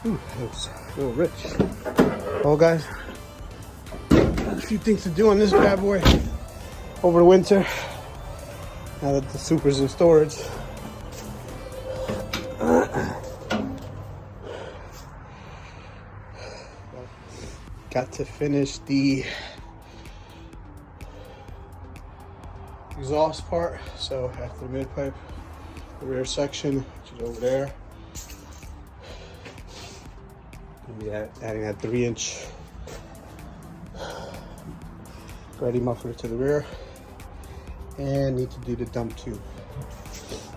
Ooh, looks a little rich. Well, guys, a few things to do on this bad boy over the winter. Now that the Supra's in storage. Got to finish the exhaust part. So after the mid pipe, the rear section, which is over there. Adding that 3-inch ready muffler to the rear, and need to do the dump tube,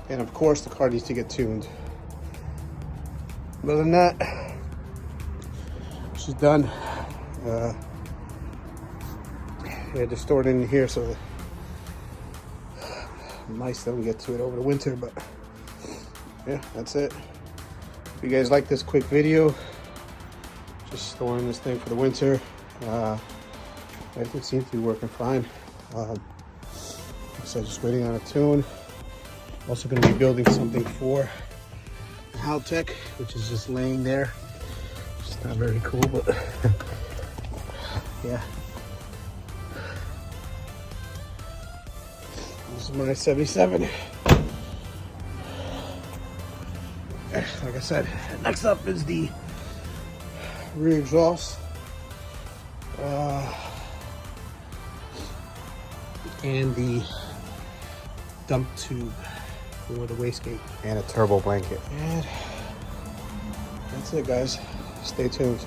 and of course the car needs to get tuned. Other than that, she's done. Yeah, just store it in here so the mice don't get to it over the winter. But yeah, that's it. If you guys like this quick video, just storing this thing for the winter. Everything seems to be working fine. So just waiting on a tune. Also going to be building something for the Haltech, which is just laying there. It's not very cool, but yeah. This is my 77. Like I said, next up is the rear exhaust. And the dump tube for the wastegate. And a turbo blanket. And that's it, guys. Stay tuned.